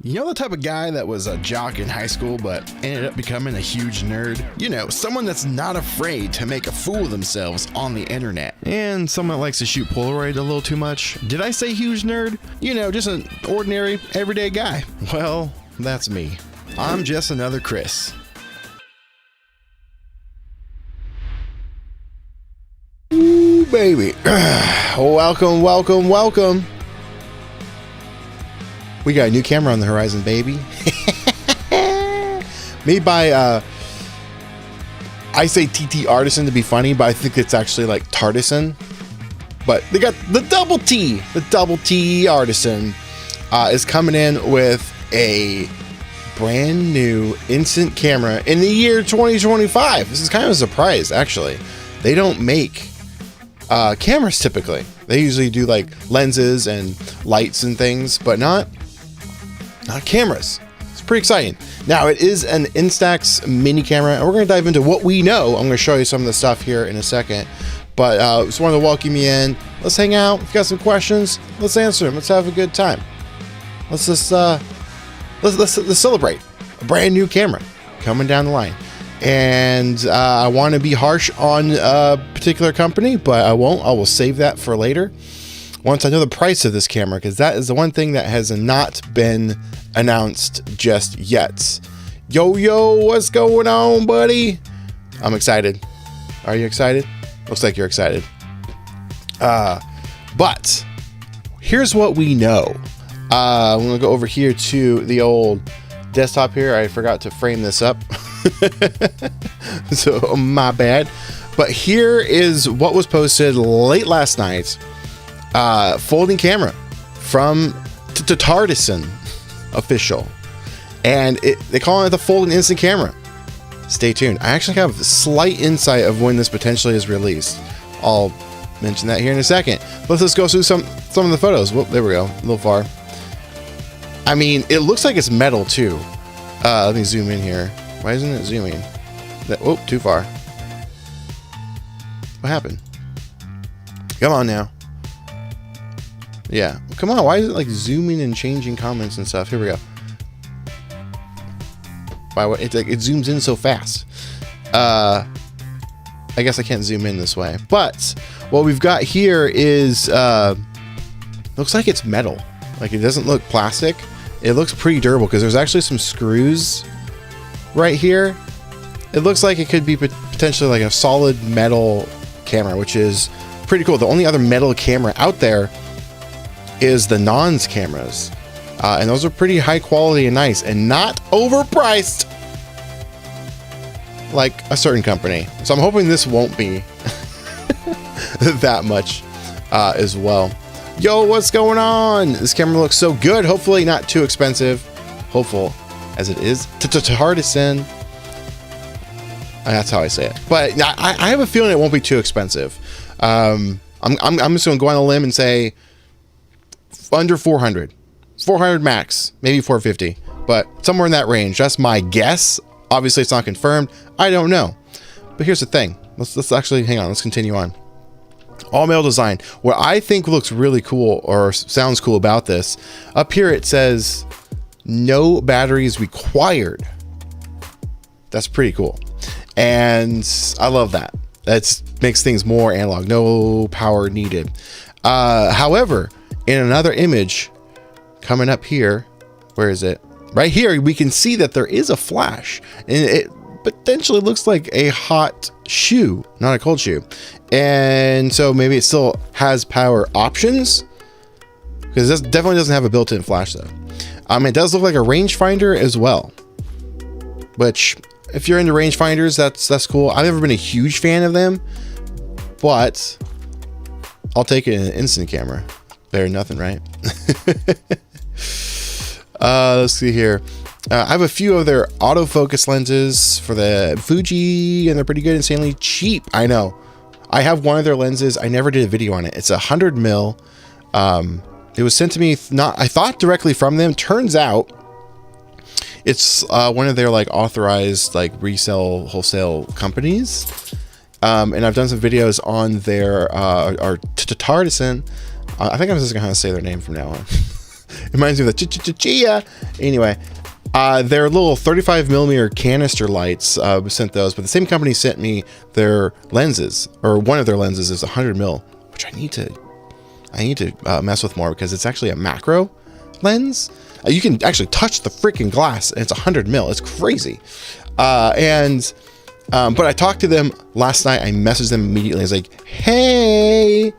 You know the type of guy that was a jock in high school but ended up becoming a huge nerd? You know, someone that's not afraid to make a fool of themselves on the internet. And someone that likes to shoot Polaroid a little too much. Did I say huge nerd? You know, just an ordinary, everyday guy. Well, that's me. I'm just another Chris. Ooh, baby. Welcome, welcome, welcome. We got a new camera on the horizon, baby. Made by, I say TTArtisan to be funny, but I think it's actually like Tartisan. But they got the double T. The double T Artisan is coming in with a brand new instant camera in the year 2025. This is kind of a surprise, actually. They don't make cameras typically. They usually do like lenses and lights and things, but not cameras. It's pretty exciting. Now, it is an Instax mini camera, and we're going to dive into what we know. I'm going to show you some of the stuff here in a second, but just wanted to welcome you in. Let's hang out. If you got some questions, let's answer them. Let's have a good time. Let's just let's celebrate a brand new camera coming down the line. And I want to be harsh on a particular company, but I won't. I will save that for later once I know the price of this camera, because that is the one thing that has not been announced just yet. Yo, what's going on, buddy? I'm excited. Are you excited? Looks like you're excited. But here's what we know. I'm going to go over here to the old desktop here. I forgot to frame this up. So my bad. But here is what was posted late last night. Folding camera from TTArtisan official, and they call it the folding instant camera. Stay tuned. I actually have a slight insight of when this potentially is released. I'll mention that here in a second. Let's just go through some of the photos. Whoop, there we go. A little far. I mean, it looks like it's metal too. Let me zoom in here. Why isn't it zooming? Oh, too far. What happened? Come on now. Yeah, come on. Why is it like zooming and changing comments and stuff? Here we go. Wow, it zooms in so fast. I guess I can't zoom in this way. But what we've got here is looks like it's metal. Like, it doesn't look plastic. It looks pretty durable because there's actually some screws right here. It looks like it could be potentially like a solid metal camera, which is pretty cool. The only other metal camera out there is the Nons cameras, and those are pretty high quality and nice and not overpriced like a certain company. So I'm hoping this won't be that much as well. Yo, what's going on? This camera looks so good. Hopefully not too expensive. Hopeful as it is. TTArtisan. That's how I say it. But I have a feeling it won't be too expensive. I'm just going to go on a limb and say under 400 max, maybe 450, but somewhere in that range. That's my guess. Obviously it's not confirmed. I don't know, but here's the thing. Let's actually hang on. Let's continue on. All metal design. What I think looks really cool or sounds cool about this, up here it says no batteries required. That's pretty cool, and I love that. That makes things more analog. No power needed. However, in another image coming up here, where is it? Right here, we can see that there is a flash, and it potentially looks like a hot shoe, not a cold shoe. And so maybe it still has power options, because this definitely doesn't have a built-in flash though. It does look like a rangefinder as well, which if you're into rangefinders, that's cool. I've never been a huge fan of them, but I'll take it in an instant camera. Better than nothing, right? Let's see here. I have a few of their autofocus lenses for the Fuji, and they're pretty good, insanely cheap. I know. I have one of their lenses. I never did a video on it. It's 100 mil. It was sent to me, I thought directly from them. Turns out it's one of their like authorized like resell wholesale companies. And I've done some videos on their TTArtisan. I think I'm just gonna say their name from now on. It reminds me of the chia. Anyway, their little 35mm canister lights, sent those, but the same company sent me their lenses, or one of their lenses is 100mm, which I need to mess with more because it's actually a macro lens. You can actually touch the freaking glass and it's 100mm. It's crazy. But I talked to them last night. I messaged them immediately. I was like, hey,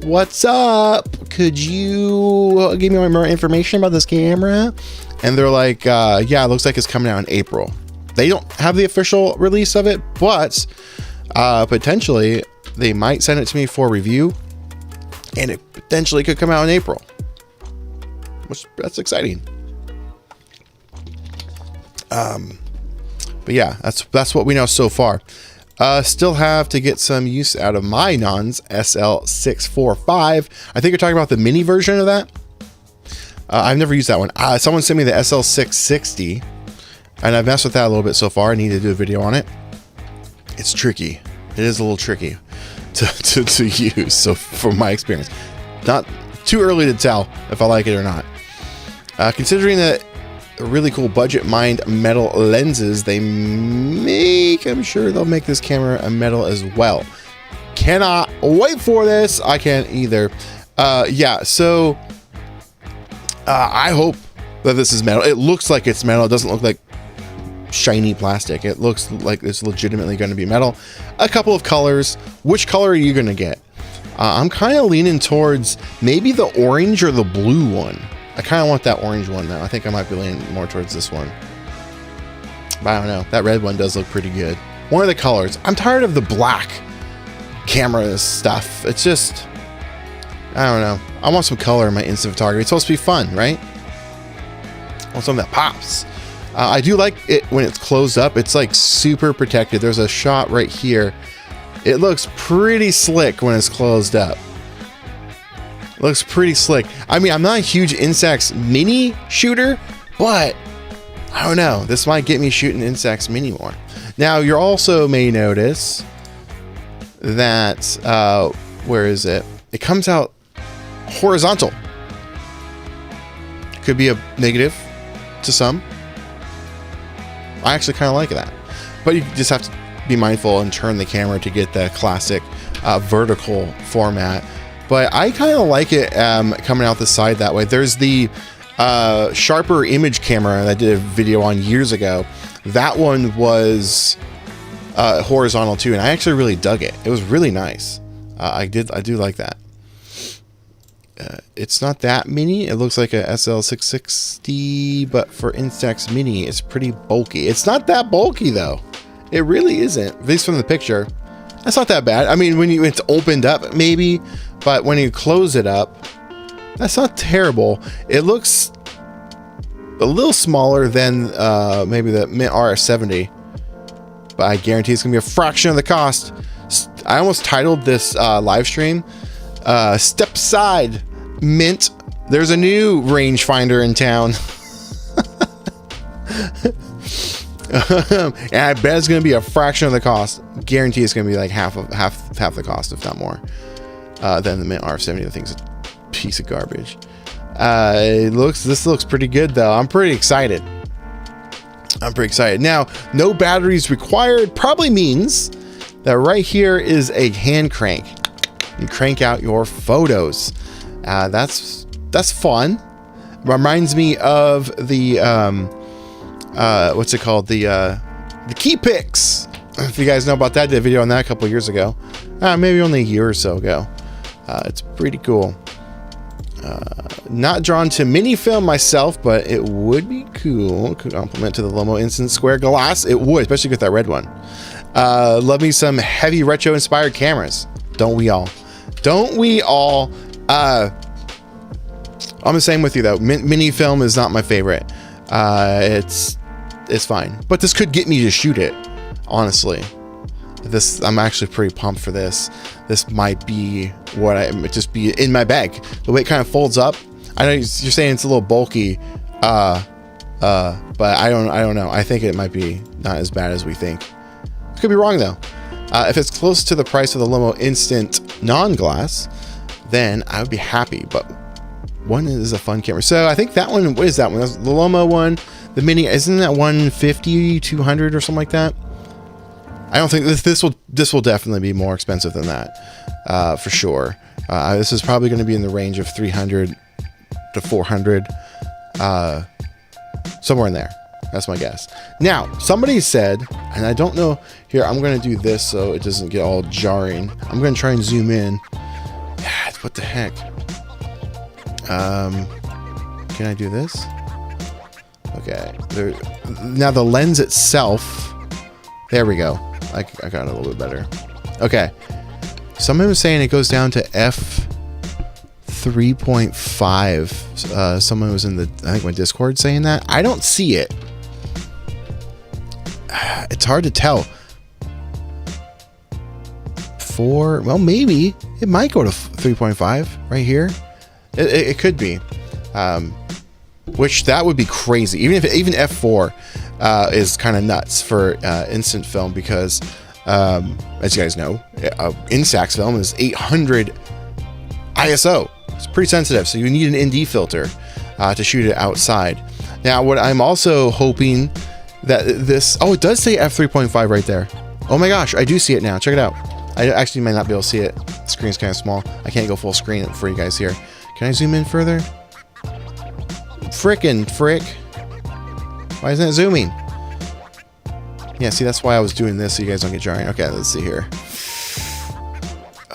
what's up? Could you give me more information about this camera? And they're like, yeah, it looks like it's coming out in April. They don't have the official release of it, but potentially they might send it to me for review, and it potentially could come out in April, which that's exciting. But yeah, that's what we know so far. Still have to get some use out of my Nons SL645. I think you're talking about the mini version of that. I've never used that one. Someone sent me the SL660, and I've messed with that a little bit so far. I need to do a video on it. It's tricky. It is a little tricky to use. So from my experience, not too early to tell if I like it or not. Considering that really cool budget mined metal lenses they make, I'm sure they'll make this camera a metal as well. Cannot wait for this. I can't either. Yeah, so I hope that this is metal. It looks like it's metal. It doesn't look like shiny plastic. It looks like it's legitimately going to be metal. A couple of colors. Which color are you going to get? I'm kind of leaning towards maybe the orange or the blue one. I kind of want that orange one now. I think I might be leaning more towards this one. But I don't know. That red one does look pretty good. One of the colors. I'm tired of the black camera stuff. It's just, I don't know. I want some color in my instant photography. It's supposed to be fun, right? I want something that pops. I do like it when it's closed up. It's like super protected. There's a shot right here. It looks pretty slick when it's closed up. Looks pretty slick. I mean, I'm not a huge Instax mini shooter, but I don't know. This might get me shooting Instax mini more. Now, you also may notice that, where is it? It comes out horizontal. Could be a negative to some. I actually kind of like that. But you just have to be mindful and turn the camera to get the classic vertical format. But I kind of like it coming out the side that way. There's the sharper image camera that I did a video on years ago. That one was horizontal too, and I actually really dug it. It was really nice. I do like that. It's not that mini. It looks like a SL660, but for Instax mini, it's pretty bulky. It's not that bulky though. It really isn't, at least from the picture. That's not that bad. I mean, when it's opened up, maybe. But when you close it up, that's not terrible. It looks a little smaller than maybe the Mint RS70, but I guarantee it's gonna be a fraction of the cost. I almost titled this live stream "Step Aside, Mint. There's a new rangefinder in town." And I bet it's gonna be a fraction of the cost. Guarantee it's gonna be like half the cost, if not more. Than the Mint R70. The thing's a piece of garbage. This looks pretty good though. I'm pretty excited. Now, no batteries required probably means that right here is a hand crank. You crank out your photos. That's fun. Reminds me of the what's it called? The key picks. If you guys know about that, I did a video on that a couple years ago. Maybe only a year or so ago. It's pretty cool. Not drawn to mini film myself, but it would be cool. Could complement to the Lomo Instant Square Glass. It would, especially with that red one. Love me some heavy retro inspired cameras. Don't we all? Don't we all? I'm the same with you though. Mini film is not my favorite. It's fine, but this could get me to shoot it. Honestly. I'm actually pretty pumped for this. This might be what I just be in my bag. The way it kind of folds up. I know you're saying it's a little bulky, but I don't know. I think it might be not as bad as we think. Could be wrong though. If it's close to the price of the Lomo Instant non-glass, then I would be happy. But one is a fun camera. So I think that one, what is that one? That's the Lomo one. The Mini, isn't that 150, 200 or something like that? I don't think this will definitely be more expensive than that, for sure. This is probably going to be in the range of 300 to 400, somewhere in there. That's my guess. Now, somebody said, and I don't know, here, I'm going to do this so it doesn't get all jarring. I'm going to try and zoom in. What the heck? Can I do this? Okay. Now the lens itself, there we go. I got it a little bit better. Okay. Someone was saying it goes down to f3.5. Someone was in the, I think, my Discord saying that. I don't see it. It's hard to tell. 4, well, maybe it might go to 3.5 right here. It could be, which that would be crazy. Even f4 is kind of nuts for instant film, because as you guys know, Instax film is 800 ISO. It's pretty sensitive, so you need an ND filter to shoot it outside. Now, what I'm also hoping that this, oh, it does say f3.5 right there. Oh my gosh, I do see it now. Check it out. I actually might not be able to see it. The screen's kind of small. I can't go full screen for you guys here. Can I zoom in further? Frick. Why isn't it zooming? Yeah, see, that's why I was doing this, so you guys don't get jarring. Okay, let's see here.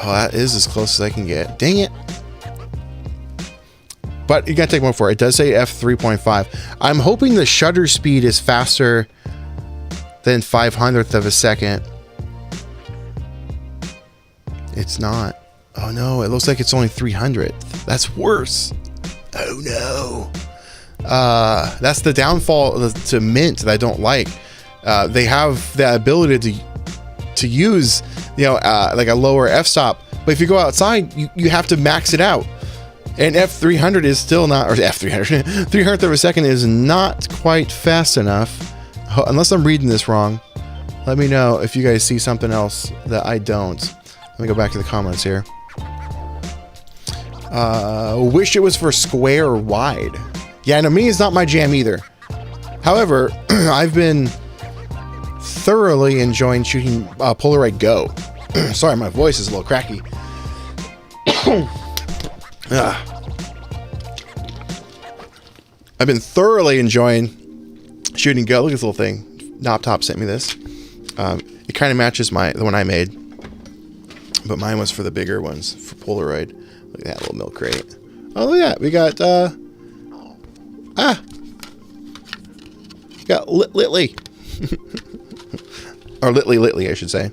Oh, that is as close as I can get. Dang it. But you gotta take one for it. It does say f3.5. I'm hoping the shutter speed is faster than 500th of a second. It's not. Oh no, it looks like it's only 300th. That's worse. Oh no. That's the downfall to Mint that I don't like. They have the ability to use, you know, like a lower f-stop, but if you go outside, you have to max it out. And f300 is still not, or f300, 300th of a second is not quite fast enough. Unless I'm reading this wrong. Let me know if you guys see something else that I don't. Let me go back to the comments here. Wish it was for square or wide. Yeah, no, me is not my jam either. However, I've been thoroughly enjoying shooting Polaroid Go. Sorry, my voice is a little cracky. I've been thoroughly enjoying shooting Go. Look at this little thing. Knoptop sent me this. It kind of matches the one I made, but mine was for the bigger ones for Polaroid. Look at that little milk crate. Oh, look at that. We got Litly. Or Litly, I should say.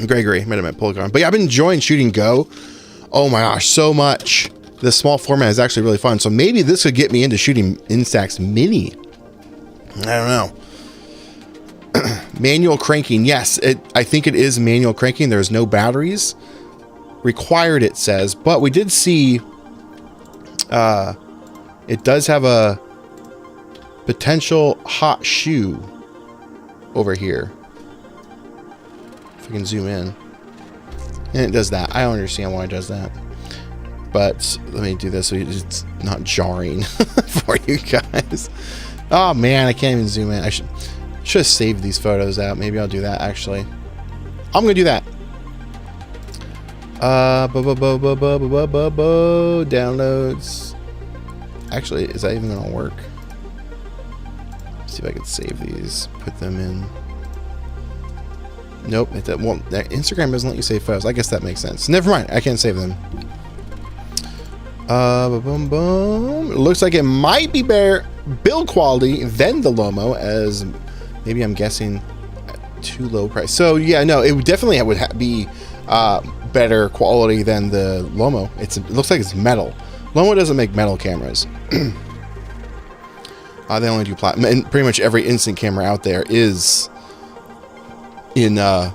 Gregory, met him at Polygon. But yeah, I've been enjoying shooting Go. Oh my gosh, so much. The small format is actually really fun. So maybe this could get me into shooting Instax Mini. I don't know. Manual cranking. Yes, I think it is manual cranking. There's no batteries required, it says. But we did see it does have a potential hot shoe over here. If I can zoom in. And it does that. I don't understand why it does that. But let me do this so it's not jarring for you guys. Oh man, I can't even zoom in. I should have saved these photos out. Maybe I'll do that actually. I'm gonna do that. Downloads. Actually, is that even gonna work? Let's see if I can save these. Put them in. Nope, Instagram doesn't let you save photos. I guess that makes sense. Never mind, I can't save them. It looks like it might be better build quality than the Lomo, as maybe I'm guessing too low price. So yeah, no, it would definitely be better quality than the Lomo. It looks like it's metal. Lomo doesn't make metal cameras. They only do platinum, and pretty much every instant camera out there is in a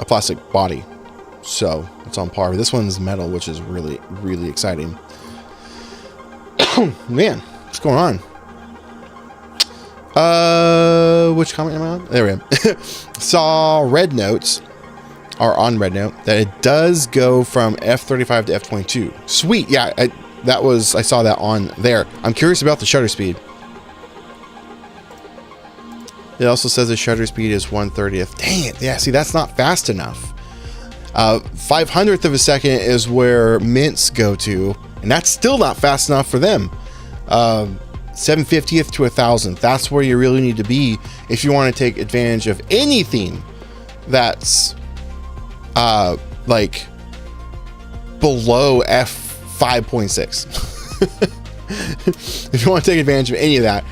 plastic body, so it's on par. This one's metal, which is really, really exciting. Man, what's going on? Which comment am I on? There we go. Saw Red Notes, or on Red Note, that it does go from f35 to f22. Sweet, yeah. I saw that on there. I'm curious about the shutter speed. It also says the shutter speed is 1/30th. Dang it. Yeah, see, that's not fast enough. 500th of a second is where mints go to, and that's still not fast enough for them. 7/50th to 1,000th. That's where you really need to be if you want to take advantage of anything that's like below f5.6. If you want to take advantage of any of that,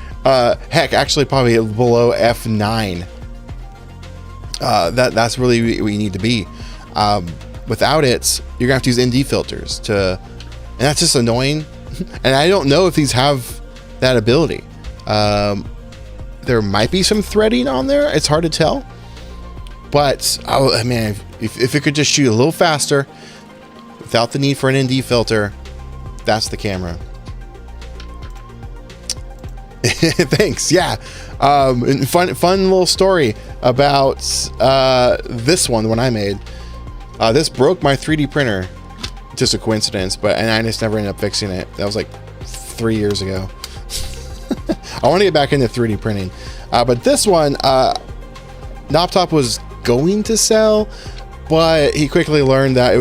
heck, actually probably below f9. That's really where you need to be. Without it, you're gonna have to use ND filters and that's just annoying. And I don't know if these have that ability. There might be some threading on there. It's hard to tell. But oh man, if it could just shoot a little faster without the need for an ND filter, that's the camera. Thanks. Yeah. And fun little story about this one I made. This broke my 3D printer. Just a coincidence, and I just never ended up fixing it. That was like 3 years ago. I want to get back into 3D printing, but this one, Knoptop was going to sell, but he quickly learned that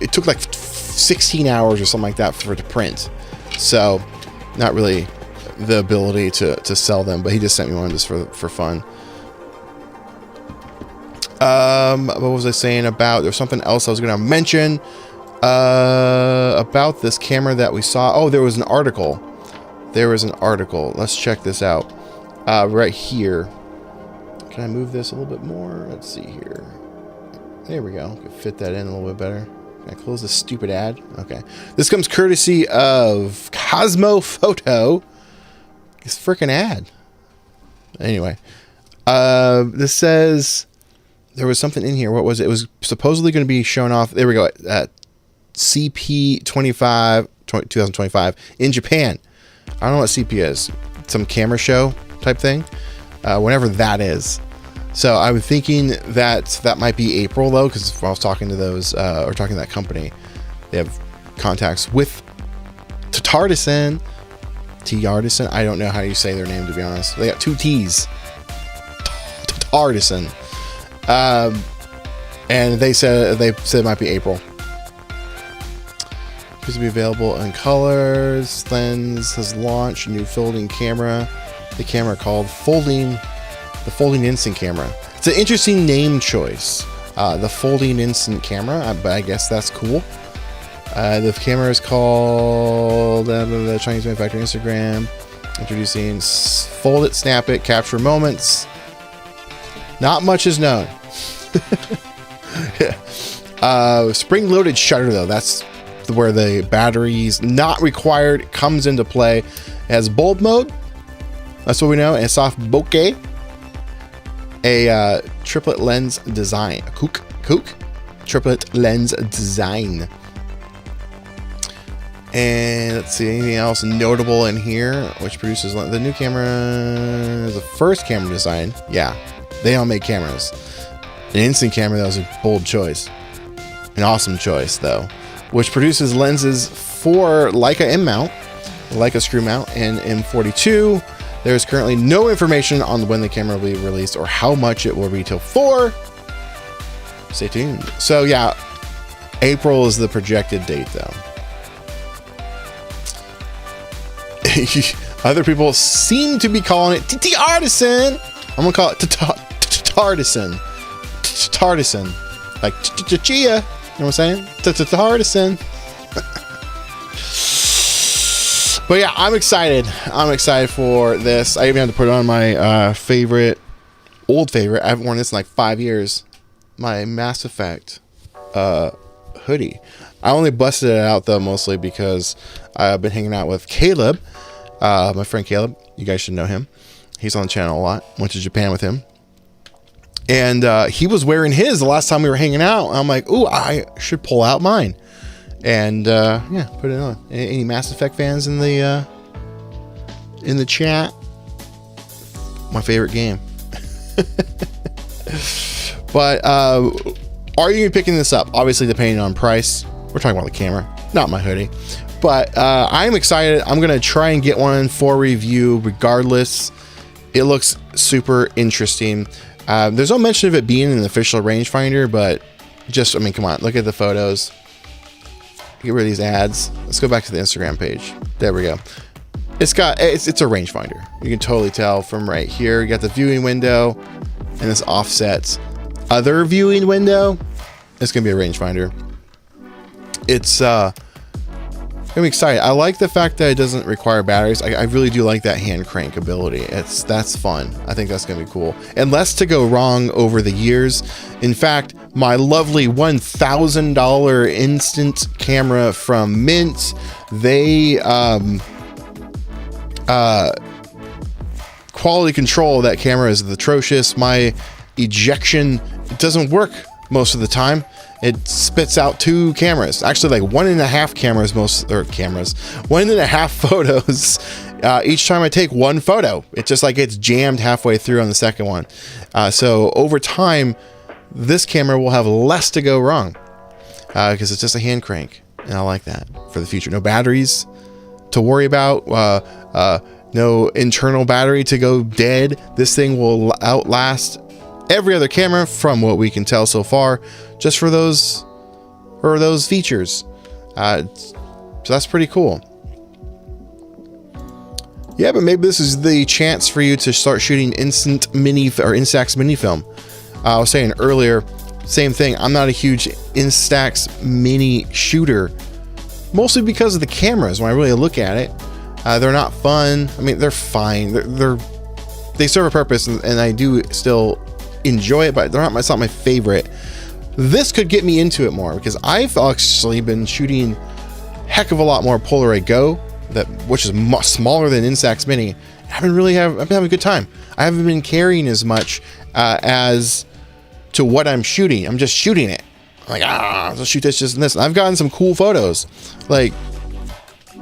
it took like 16 hours or something like that for it to print. So, not really the ability to sell them, but he just sent me one just for fun. What was I saying about? There's something else I was going to mention about this camera that we saw. Oh, there was an article. Let's check this out. Right here. Can I move this a little bit more? Let's see here. There we go. Can fit that in a little bit better. Can I close this stupid ad? Okay. This comes courtesy of Cosmo Photo. This freaking ad. Anyway, this says there was something in here. What was it? It was supposedly going to be shown off. There we go. At CP 2025 in Japan. I don't know what CP is. Some camera show type thing. Whenever that is. So I'm thinking that might be April though, because I was talking to those, or talking to that company. They have contacts with TTArtisan. TTArtisan. I don't know how you say their name, to be honest. They got 2 T's. TTArtisan. And they said it might be April. Appears to be available in colors. Lens has launched a new folding camera. The camera called the Folding Instant Camera. It's an interesting name choice. The Folding Instant Camera, but I guess that's cool. The camera is called the Chinese manufacturer Instagram. Introducing Fold It, Snap It, Capture Moments. Not much is known. Spring-loaded shutter though. That's where the battery's not required comes into play. It has bulb mode. That's what we know. And soft bokeh. A triplet lens design. Kook. Triplet lens design. And let's see, anything else notable in here? Which produces the new camera, the first camera design. Yeah, they don't make cameras. An instant camera, that was a bold choice. An awesome choice, though. Which produces lenses for Leica M-mount, Leica screw mount, and M42. There's currently no information on when the camera will be released or how much it will retail for. Stay tuned. So yeah, April is the projected date, though. Other people seem to be calling it TTArtisan. I'm gonna call it TTArtisan. TTArtisan. Like chia. You know what I'm saying? TTArtisan. But yeah, I'm excited. I'm excited for this. I even had to put on my old favorite. I haven't worn this in like 5 years. My Mass Effect hoodie. I only busted it out though mostly because I've been hanging out with Caleb, my friend Caleb. You guys should know him. He's on the channel a lot. Went to Japan with him, and he was wearing his the last time we were hanging out. I'm like, ooh, I should pull out mine, and yeah, put it on. Any Mass Effect fans in the chat? My favorite game. But are you picking this up? Obviously, depending on price. We're talking about the camera, not my hoodie. But I'm excited. I'm gonna try and get one for review regardless. It looks super interesting. There's no mention of it being an official rangefinder, but just, I mean, come on, look at the photos. Get rid of these ads. Let's go back to the Instagram page. There we go. It's a rangefinder. You can totally tell from right here. You got the viewing window and this offset other viewing window. It's gonna be a rangefinder. It's I'm excited. I like the fact that it doesn't require batteries. I really do like that hand crank ability. That's fun. I think that's gonna be cool. And less to go wrong over the years. In fact, my lovely $1,000 instant camera from Mint, they quality control of that camera is atrocious. My ejection, it doesn't work most of the time. It spits out 2 cameras, actually like 1.5 cameras, 1.5 photos each time I take one photo. It's just like it's jammed halfway through on the second one. So over time, this camera will have less to go wrong because it's just a hand crank, and I like that for the future. No batteries to worry about, no internal battery to go dead. This thing will outlast every other camera from what we can tell so far, just for those features. So that's pretty cool. Yeah, but maybe this is the chance for you to start shooting instant mini or Instax mini film. I was saying earlier, same thing. I'm not a huge Instax mini shooter, mostly because of the cameras. When I really look at it, they're not fun. I mean, they're fine. They serve a purpose, and I do still enjoy it, but it's not my favorite. This could get me into it more because I've actually been shooting heck of a lot more Polaroid Go, which is much smaller than Instax Mini. I've been having a good time. I haven't been carrying as much as to what I'm shooting. I'm just shooting it. I'm like, I'll shoot this, just this. And I've gotten some cool photos. Like,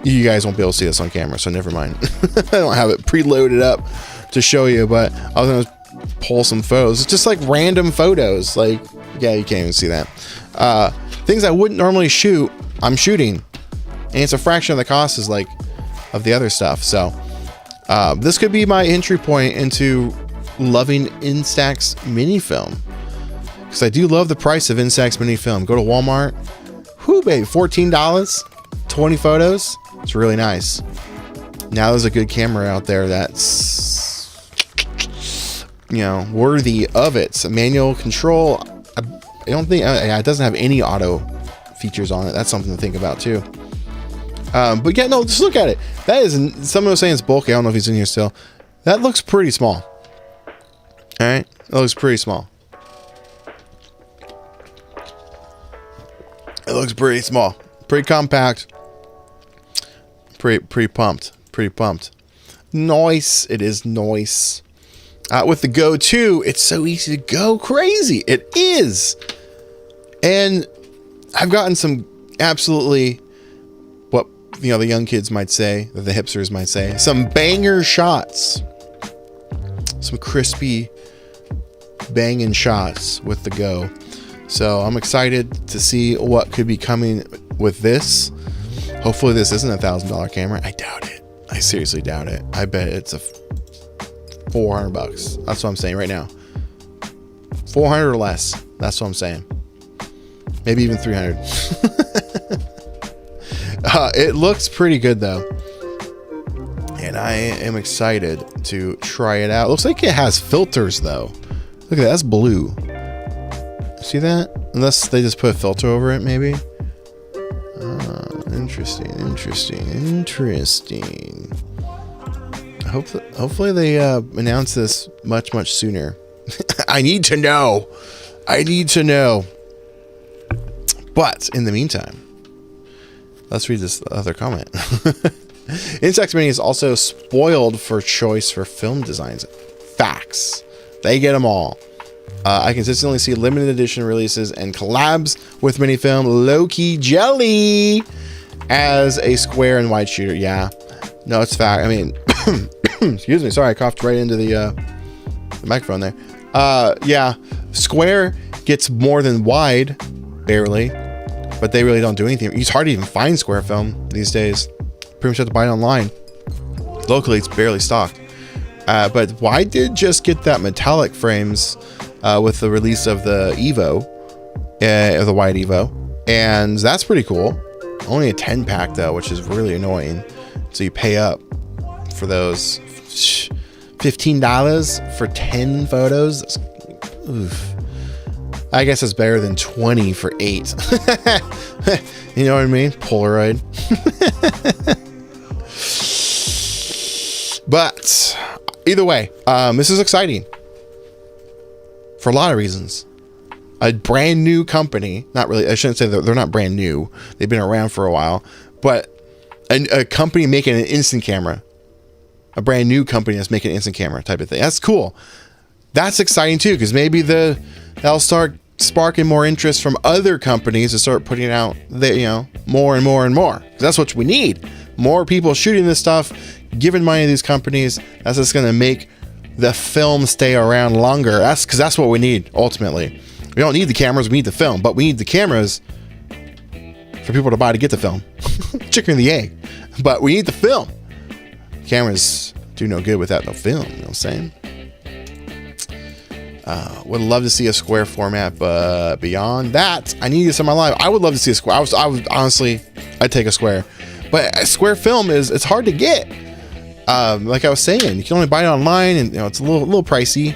you guys won't be able to see this on camera, so never mind. I don't have it preloaded up to show you, but I was gonna pull some photos. It's just like random photos. Like, yeah, you can't even see that. Things I wouldn't normally shoot, I'm shooting, and it's a fraction of the cost of the other stuff. So this could be my entry point into loving Instax mini film, because I do love the price of Instax mini film. Go to Walmart, whoo babe, $14, 20 photos. It's really nice. Now there's a good camera out there that's, you know, worthy of it. So manual control, I don't think it doesn't have any auto features on it. That's something to think about too. But yeah, no, just look at it. That is, someone was saying it's bulky. I don't know if he's in here still. That looks pretty small. All right, that looks pretty small. It looks pretty small, pretty compact, pretty pumped. Nice. It is nice. With the Go 2, it's so easy to go crazy. It is. And I've gotten some absolutely, what, you know, the young kids might say, that the hipsters might say, some banger shots. Some crispy banging shots with the Go. So I'm excited to see what could be coming with this. Hopefully this isn't $1,000 camera. I doubt it. I seriously doubt it. I bet it's a $400. That's what I'm saying right now. 400 or less. That's what I'm saying. Maybe even 300. It looks pretty good though, and I am excited to try it out. Looks like it has filters though. Look at that. That's blue. See that? Unless they just put a filter over it, maybe. Interesting. Hopefully they announce this much sooner. I need to know. But in the meantime, let's read this other comment. Instax Mini is also spoiled for choice for film designs. Facts. They get them all. I consistently see limited edition releases and collabs with Minifilm. Low-key jelly as a square and wide shooter. Yeah. No, it's fact. I mean, excuse me. Sorry, I coughed right into the microphone there. Yeah. Square gets more than wide, barely. but they really don't do anything. It's hard to even find square film these days. Pretty much have to buy it online. Locally, it's barely stocked. But why did just get that metallic frames with the release of the Evo, the Wide Evo, and that's pretty cool. Only a 10 pack though, which is really annoying. So you pay up for those. $15 for 10 photos. Oof. I guess it's better than 20 for 8. You know what I mean? Polaroid. But either way, this is exciting for a lot of reasons. A brand new company, not really, I shouldn't say they're not brand new. They've been around for a while, but a company making an instant camera, a brand new company that's making an instant camera type of thing. That's cool. That's exciting too, because maybe that'll start sparking more interest from other companies to start putting out more and more and more. Because that's what we need. More people shooting this stuff, giving money to these companies. That's just going to make the film stay around longer. That's what we need ultimately. We don't need the cameras, we need the film, but we need the cameras for people to buy to get the film. Chicken or the egg. But we need the film. Cameras do no good without no film, you know what I'm saying? Would love to see a square format, but beyond that, I need this in my life. I would love to see a square. I would honestly, I'd take a square. But a square film it's hard to get. Like I was saying, you can only buy it online, and it's a little pricey.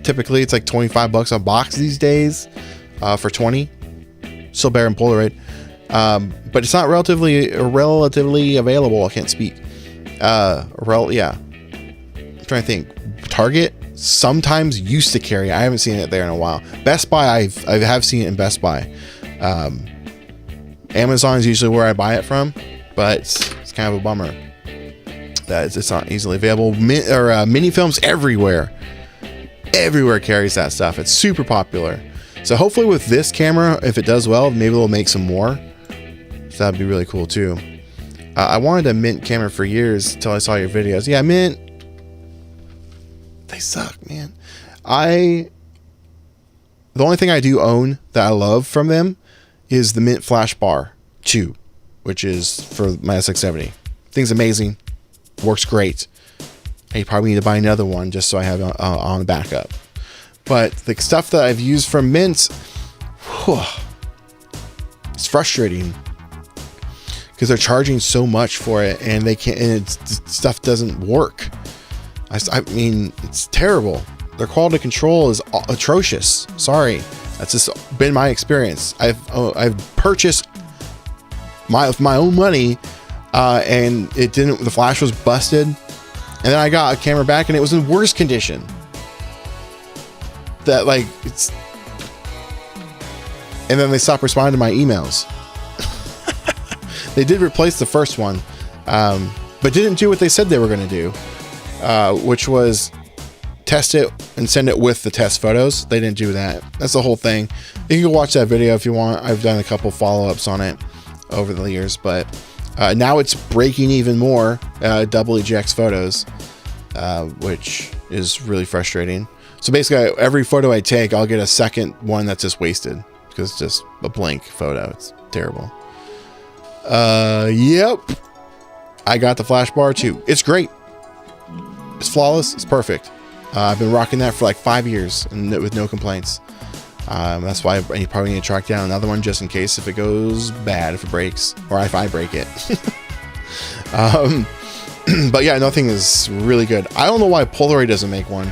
Typically, it's like $25 a box these days for 20. Still better than Polaroid, but it's not relatively available. I can't speak. I'm trying to think. Target sometimes used to carry. I haven't seen it there in a while. Best Buy, I have seen it in Best Buy. Amazon is usually where I buy it from, but it's kind of a bummer that it's not easily available. Mini films everywhere carries that stuff. It's super popular. So hopefully with this camera, if it does well, maybe we'll make some more. So that'd be really cool too. I wanted a Mint camera for years until I saw your videos. Yeah, Mint, they suck, man. The only thing I do own that I love from them is the Mint Flash Bar 2, which is for my SX70. Thing's amazing. Works great. I probably need to buy another one just so I have on backup. But the stuff that I've used from Mint, it's frustrating because they're charging so much for it, and they can't. And stuff doesn't work. I mean, it's terrible. Their quality control is atrocious. Sorry, that's just been my experience. I've purchased with my own money, and it didn't. The flash was busted, and then I got a camera back, and it was in worse condition. And then they stopped responding to my emails. They did replace the first one, but didn't do what they said they were going to do. Which was test it and send it with the test photos. They didn't do that. That's the whole thing. You can go watch that video if you want. I've done a couple follow-ups on it over the years, but now it's breaking even more double EGX photos, which is really frustrating. So basically, every photo I take, I'll get a second one that's just wasted because it's just a blank photo. It's terrible. Yep. I got the Flash Bar too. It's great. It's flawless. It's perfect. I've been rocking that for like 5 years and with no complaints. That's why you probably need to track down another one just in case if it goes bad, if it breaks, or if I break it. But yeah, nothing is really good. I don't know why Polaroid doesn't make one.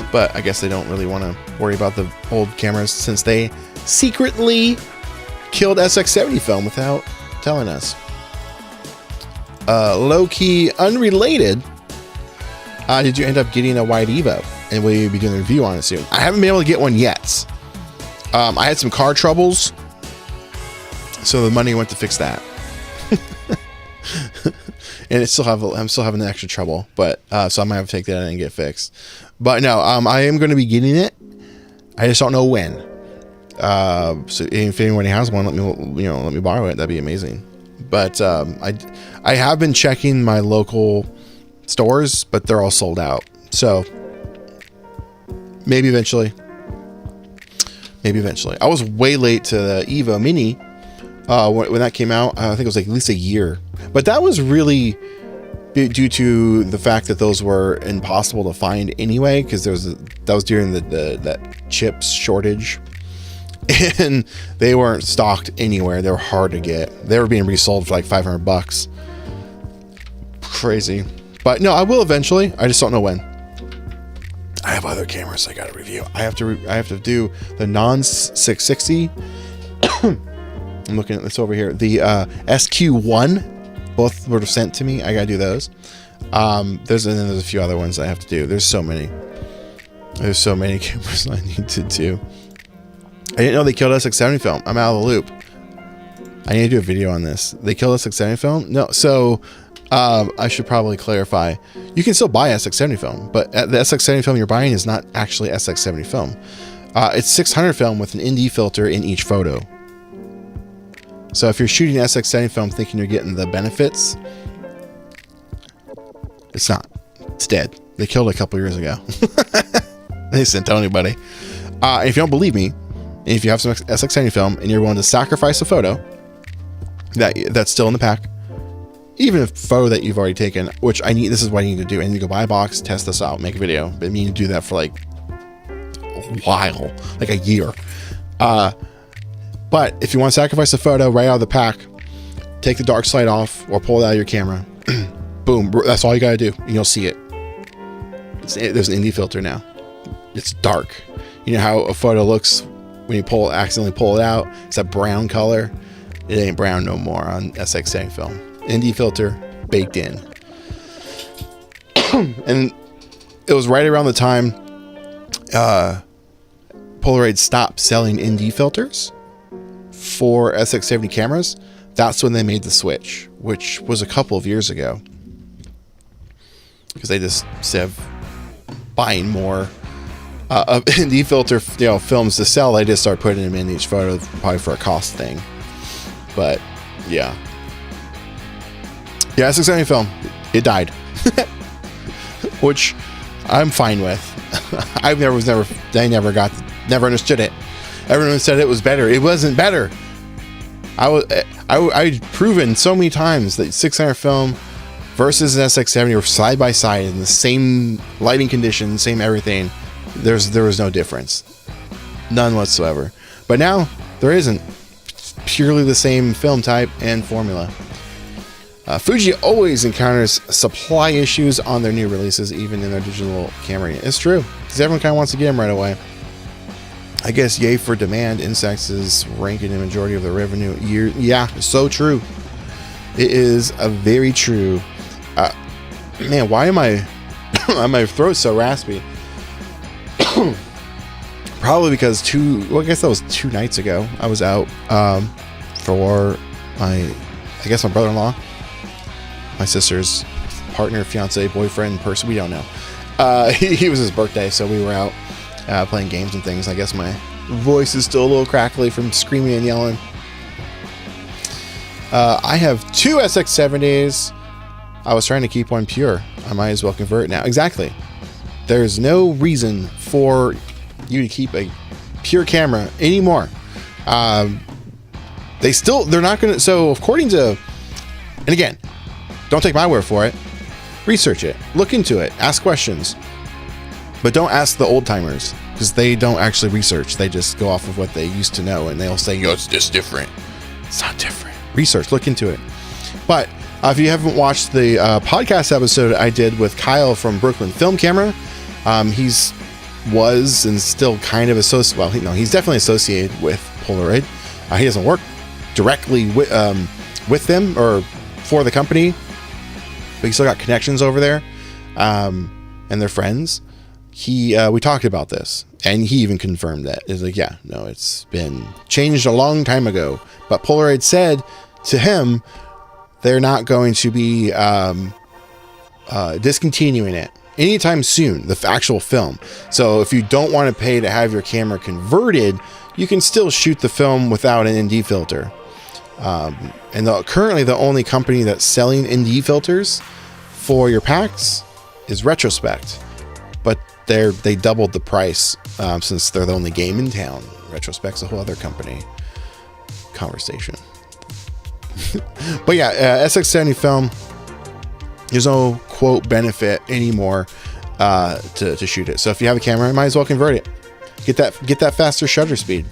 But I guess they don't really want to worry about the old cameras since they secretly killed SX70 film without telling us. Low-key unrelated, did you end up getting a Wide Evo? And will you be doing a review on it soon? I haven't been able to get one yet. I had some car troubles, so the money went to fix that. And I'm still having the extra trouble, but so I might have to take that and get it fixed. But no, I am going to be getting it. I just don't know when. So if anyone has one, let me borrow it. That'd be amazing. But I have been checking my local stores, but they're all sold out. So maybe eventually maybe eventually. I was way late to the Evo Mini when that came out. I think it was like at least a year, but that was really due to the fact that those were impossible to find anyway, because that was during that chips shortage, and they weren't stocked anywhere. They were hard to get. They were being resold for like $500. Crazy. But no, I will eventually. I just don't know when. I have other cameras I got to review. I have to do the non 660. I'm looking at this over here. The SQ1, both were sent to me. I got to do those. There's a few other ones I have to do. There's so many cameras I need to do. I didn't know they killed SX70 film. I'm out of the loop. I need to do a video on this. They killed SX70 film? No. So I should probably clarify. You can still buy SX70 film, but the SX70 film you're buying is not actually SX70 film. It's 600 film with an ND filter in each photo. So if you're shooting SX70 film thinking you're getting the benefits, it's not. It's dead. They killed it a couple years ago. They didn't tell anybody. If you don't believe me, and if you have some SX70 film and you're willing to sacrifice a photo that's still in the pack, even a photo that you've already taken, which this is what I need to do. I need to go buy a box, test this out, make a video. But I need to do that for like a while, like a year. But if you want to sacrifice a photo right out of the pack, take the dark slide off or pull it out of your camera. Boom. That's all you got to do. And you'll see it. There's an ND filter now. It's dark. You know how a photo looks when you accidentally pull it out? It's that brown color. It ain't brown no more on SX70 film. ND filter baked in. And it was right around the time Polaroid stopped selling ND filters for SX70 cameras. That's when they made the switch, which was a couple of years ago, because they just instead of buying more ND filter films to sell, they just start putting them in each photo, probably for a cost thing. But yeah, SX70 film, it died, which I'm fine with. I never understood it. Everyone said it was better. It wasn't better. I'd proven so many times that 600 film versus an SX70 were side by side in the same lighting conditions, same everything. There was no difference, none whatsoever. But now there isn't. It's purely the same film type and formula. Fuji always encounters supply issues on their new releases, even in their digital camera. It's true, because everyone kind of wants to get them right away. I guess yay for demand. Instax is ranking the majority of the revenue. Yeah, so true. It is a very true. Man, why am my throat so raspy? Probably because I guess that was 2 nights ago. I was out for my brother-in-law, my sister's partner, fiance, boyfriend, person. We don't know. He was his birthday, so we were out playing games and things. I guess my voice is still a little crackly from screaming and yelling. I have 2 SX70s. I was trying to keep one pure. I might as well convert it now. Exactly. There's no reason for you to keep a pure camera anymore. They're not going to. So according to, and again, don't take my word for it. Research it. Look into it. Ask questions. But don't ask the old timers, because they don't actually research. They just go off of what they used to know, and they'll say, it's just different. It's not different. Research. Look into it. But if you haven't watched the podcast episode I did with Kyle from Brooklyn Film Camera, he's was and still kind of associated. Well, he's definitely associated with Polaroid. He doesn't work directly with them or for the company, but he's still got connections over there, and they're friends. We talked about this, and he even confirmed that. It's like, yeah, no, it's been changed a long time ago. But Polaroid said to him, they're not going to be discontinuing it anytime soon, the actual film. So if you don't want to pay to have your camera converted, you can still shoot the film without an ND filter. And currently the only company that's selling ND filters for your packs is Retrospect, but they doubled the price since they're the only game in town. Retrospect's a whole other company conversation. But yeah, SX70 film, there's no quote benefit anymore to shoot it. So if you have a camera, you might as well convert it. Get that faster shutter speed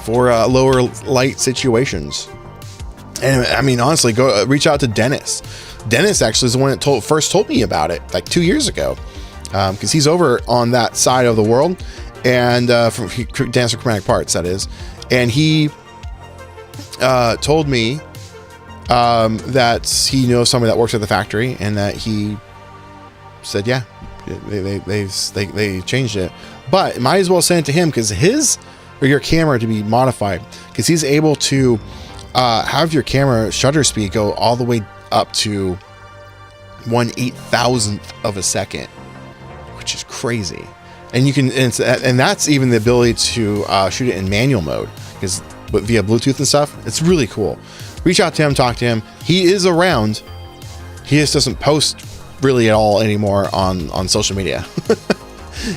for lower light situations. And I mean, honestly, go reach out to Dennis. Dennis actually is the one that first told me about it like 2 years ago, because he's over on that side of the world, and from Dancer Chromatic Parts, that is. And he told me that he knows somebody that works at the factory, and that he said, yeah, they changed it, but might as well send it to him, because your camera to be modified, because he's able to have your camera shutter speed go all the way up to 1/8000th of a second, which is crazy. And you can, and that's even the ability to shoot it in manual mode, because via Bluetooth and stuff. It's really cool. Reach out to him, talk to him. He is around. He just doesn't post really at all anymore on social media.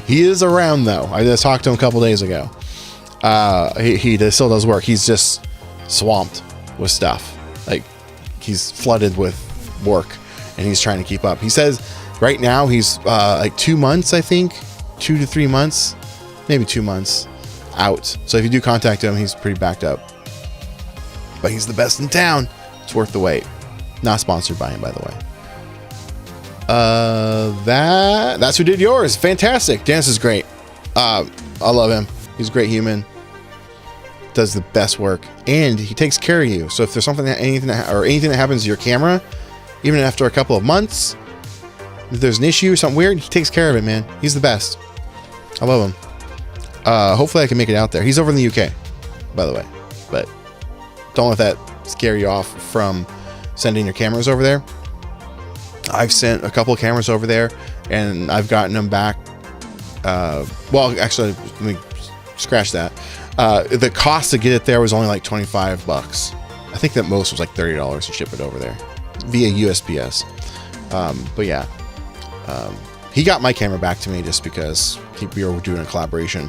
He is around though. I just talked to him a couple days ago. He still does work. He's just swamped with stuff. Like, he's flooded with work, and he's trying to keep up. He says right now he's like 2 months, I think, 2 to 3 months, maybe 2 months out. So if you do contact him, he's pretty backed up. But he's the best in town. It's worth the wait. Not sponsored by him, by the way. That's who did yours. Fantastic. Dennis is great. I love him. He's a great human. Does the best work, and he takes care of you. So if there's anything that happens to your camera, even after a couple of months, if there's an issue or something weird, he takes care of it, man. He's the best. I love him. Hopefully I can make it out there. He's over in the UK, by the way, but don't let that scare you off from sending your cameras over there. I've sent a couple of cameras over there, and I've gotten them back. Well, actually, let me scratch that. The cost to get it there was only like $25. I think that most was like $30 to ship it over there via USPS. But yeah, he got my camera back to me just because we were doing a collaboration.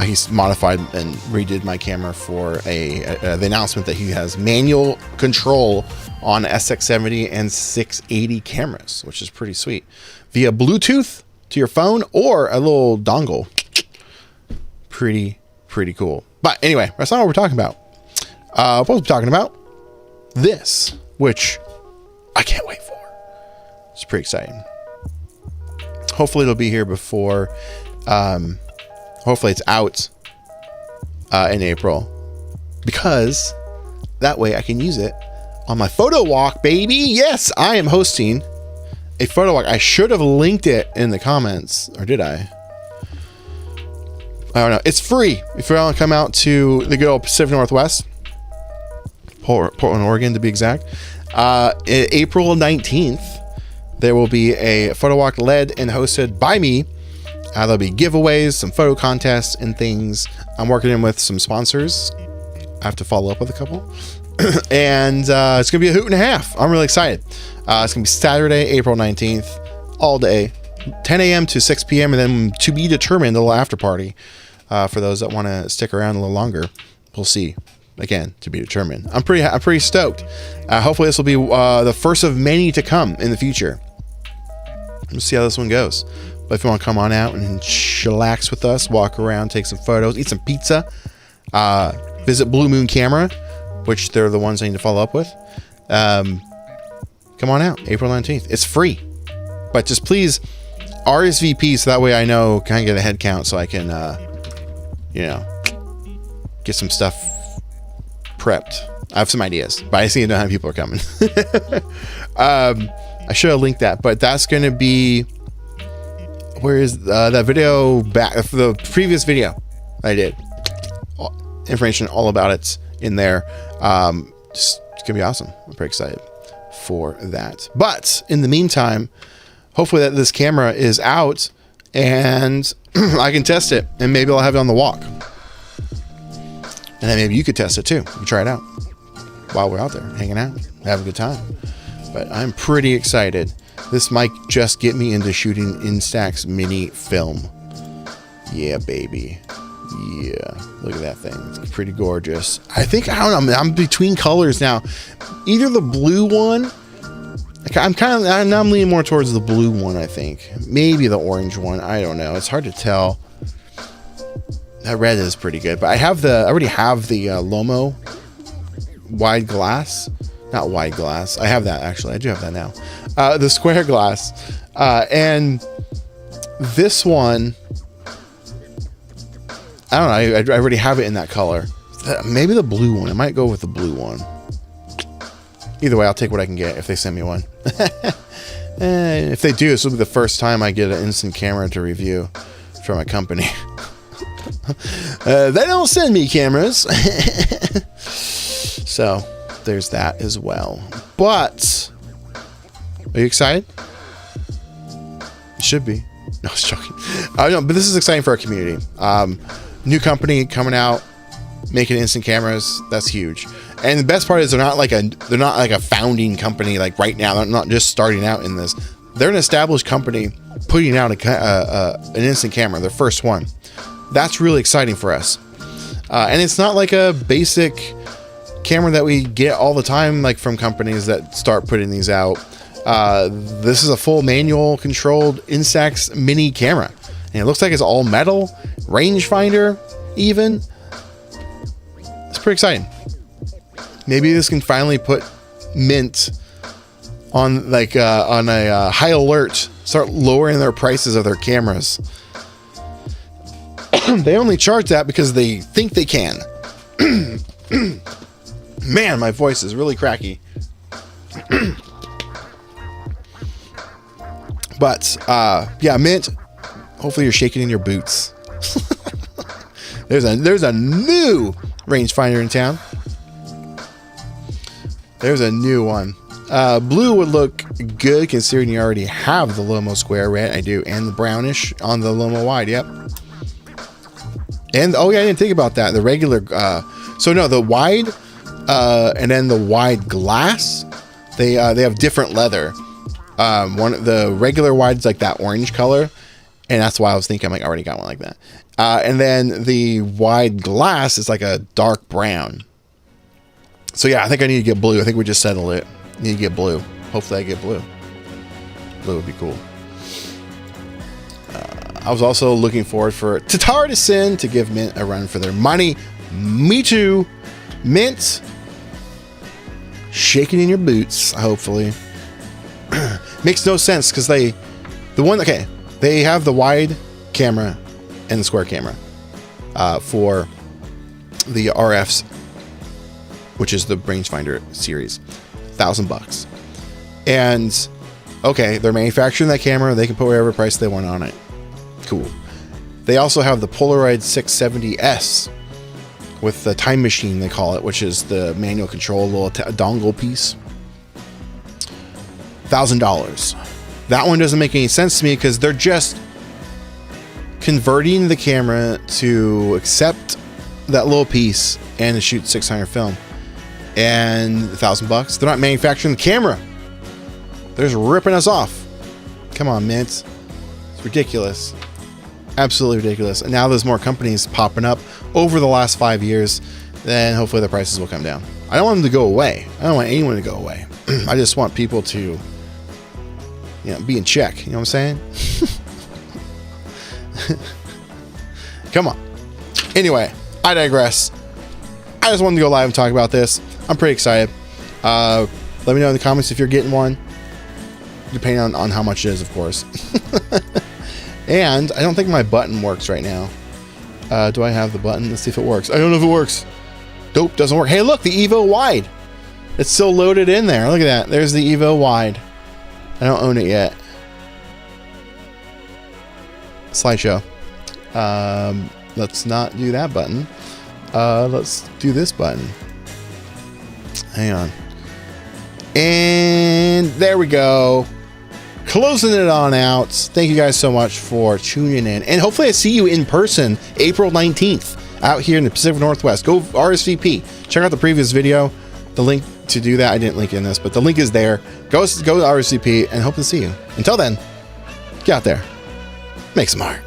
He's modified and redid my camera for the announcement that he has manual control on SX70 and 680 cameras, which is pretty sweet, via Bluetooth to your phone or a little dongle. Pretty cool. But anyway, that's not what we're talking about. We're supposed to be talking about this, which I can't wait for. It's pretty exciting. Hopefully it'll be here before, hopefully it's out in April, because that way I can use it on my photo walk, baby. Yes, I am hosting a photo walk. I should have linked it in the comments, or did I? I don't know. It's free if you want to come out to the good old Pacific Northwest, Portland, Oregon to be exact. April 19th, there will be a photo walk led and hosted by me. There'll be giveaways, some photo contests and things. I'm working in with some sponsors. I have to follow up with a couple. And it's going to be a hoot and a half. I'm really excited. It's going to be Saturday, April 19th, all day, 10 a.m. to 6 p.m. and then to be determined, a little after party for those that want to stick around a little longer. We'll see. Again, to be determined. I'm pretty stoked. Hopefully this will be the first of many to come in the future. Let's see how this one goes. But if you want to come on out and chillax with us, walk around, take some photos, eat some pizza, visit Blue Moon Camera, which they're the ones I need to follow up with. Come on out, April 19th. It's free, but just please RSVP so that way I know, kind of get a head count so I can, get some stuff prepped. I have some ideas, but I see how many people are coming. I should have linked that, but that's going to be, where is that video back? The previous video I did, information all about it's in there. It's going to be awesome. I'm pretty excited for that. But in the meantime, hopefully that this camera is out and I can test it, and maybe I'll have it on the walk. And then maybe you could test it too. You can try it out while we're out there hanging out, have a good time. But I'm pretty excited. This might just get me into shooting Instax mini film. Yeah, baby. Yeah, look at that thing. It's pretty gorgeous. I think, I don't know, I'm between colors now. Either the blue one, I'm leaning more towards the blue one, I think. Maybe the orange one, I don't know. It's hard to tell. That red is pretty good, but I already have the Lomo wide glass. Not wide glass. I have that, actually. I do have that now. The square glass. And this one, I don't know. I already have it in that color. Maybe the blue one. I might go with the blue one. Either way, I'll take what I can get if they send me one. If they do, this will be the first time I get an instant camera to review from a company. They don't send me cameras. So there's that as well. But are you excited? You should be. No, I was joking. No, but this is exciting for our community. New company coming out, making instant cameras. That's huge. And the best part is they're not like a founding company like right now. They're not just starting out in this. They're an established company putting out an instant camera, their first one. That's really exciting for us. And it's not like a basic camera that we get all the time, like from companies that start putting these out. This is a full manual controlled Instax mini camera. And it looks like it's all metal, rangefinder even. It's pretty exciting. Maybe this can finally put Mint on on a high alert, start lowering their prices of their cameras. They only charge that because they think they can. Man, my voice is really cracky. But yeah, Mint, hopefully you're shaking in your boots. There's a new rangefinder in town. There's a new one. Blue would look good considering you already have the Lomo square. Red, I do, and the brownish on the Lomo wide. Yep. And oh yeah, I didn't think about that. The regular, so no, the wide, and then the wide glass. They have different leather. The regular wide's like that orange color, and that's why I was thinking I already got one like that. And then the wide glass is like a dark brown. So yeah, I think I need to get blue. I think we just settled it. Need to get blue. Hopefully I get blue. Blue would be cool. I was also looking forward for TTArtisan to give Mint a run for their money. Me too. Mint, shaking in your boots, hopefully. Makes no sense because they have the wide camera and the square camera for the RFs, which is the rangefinder series. $1,000. And okay, they're manufacturing that camera. They can put whatever price they want on it. Cool. They also have the Polaroid 670S with the time machine, they call it, which is the manual control little dongle piece. $1,000. That one doesn't make any sense to me because they're just converting the camera to accept that little piece and to shoot 600 film. And $1,000. They're not manufacturing the camera. They're just ripping us off. Come on, Mint. It's ridiculous. Absolutely ridiculous. And now there's more companies popping up over the last 5 years. Then hopefully the prices will come down. I don't want them to go away. I don't want anyone to go away. I just want people to, be in check. You know what I'm saying? Come on. Anyway, I digress. I just wanted to go live and talk about this. I'm pretty excited. Let me know in the comments if you're getting one. Depending on how much it is, of course. And I don't think my button works right now. Do I have the button? Let's see if it works. I don't know if it works. Nope, doesn't work. Hey, look, the Evo Wide. It's still loaded in there. Look at that. There's the Evo Wide. I don't own it yet. Slideshow. Let's not do that button. Let's do this button. Hang on. And there we go. Closing it on out. Thank you guys so much for tuning in. And hopefully I see you in person April 19th out here in the Pacific Northwest. Go RSVP. Check out the previous video. The link to do that, I didn't link in this, but the link is there. Go to RSVP and hope to see you. Until then, get out there. Make some art.